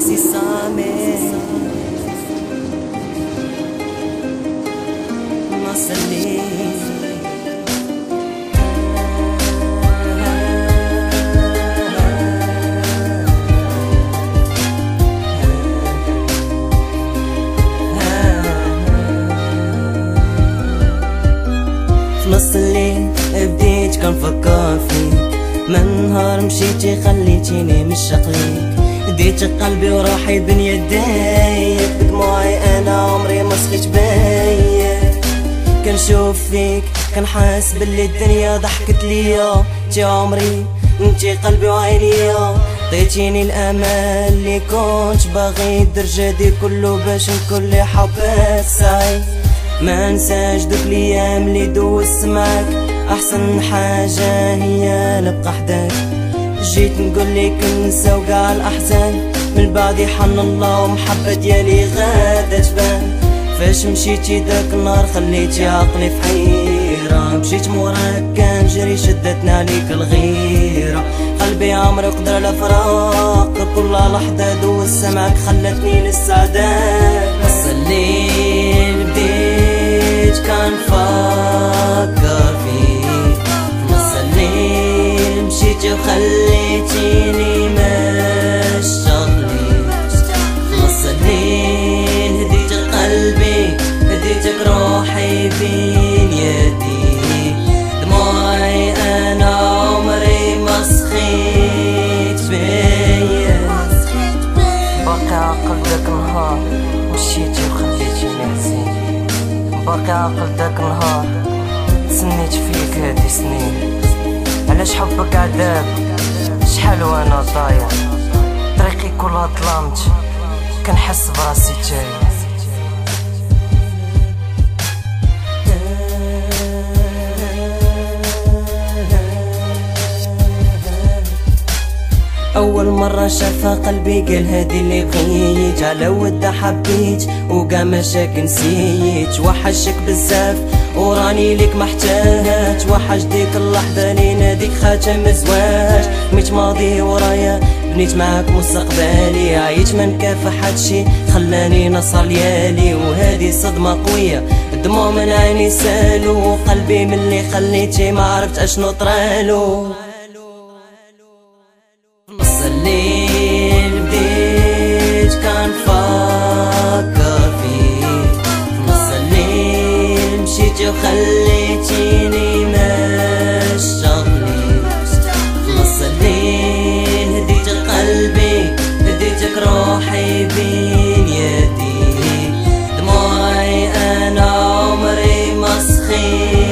تاكسي صامي ما سلي في نص الليل بديت كنفكر فيك، من نهار مشيتي خليتيني مشتاق ليك، ديت قلبي وروحي بين يديك، بدموعي انا عمري ما سقيت بيك، كنشوف فيك كنحس باللي الدنيا ضحكت ليا، انتي عمري انتي قلبي وعينيا، عطيتيني الامل اللي كنت باغي الدرجة دي كله باش نكون لي حبات سعيد، ما نساش دوك الايام اللي دوزت معاك، احسن حاجة هي نبقى حداك، جيت نقول لك نساو كاع الاحزان، من بعد يحن الله ومحبة ديالي غادا تبان، فاش مشيتي داك النهار خليتي عقلي في حيرة، مشيت موراك كنجري شدتنا عليك الغيرة، قلبي عمري قدر على فراق، كل لحظة دوزت معاك خلتني للسعادة، نص الليل بديت كنفكر فيك، نص الليل مشيتي وخليتيني مشتاق ليك، نص الليل هديت قلبي هديتك روحي بين يدي، دموعي انا عمري ما سخيت بيا، باقي عاقل داك النهار مشيتي وخليتيني حزين، باقي عاقل داك النهار تسنيت فيك هادي سنين، علاش حبك عذاب شحال وانا ضايع، طريقي كلها ظلمت كنحس براسي تايه. أول مرة شافها قلبي قال هادي اللي بغيت، على ودها حبيت وكاع مشاك نسيت، وحشك بزاف وراني ليك محتاج، وحش ديك اللحظة اللي ناديك خاتم زواج، ميت ماضي ورايا بنيت معاك مستقبلي، عييت ما نكافح هادشي خلاني نصر ليالي، وهادي صدمة قوية الدموع من عيني سالو، وقلبي من اللي خليتي ما عرفت اشنو طرالو، نص الليل بديت كنفكر فيك، نص الليل مشيتي وخليتيني مشتاق ليك، نص الليل هديت قلبي هديتك روحي بين يدي، دموعي انا عمري ما سخيت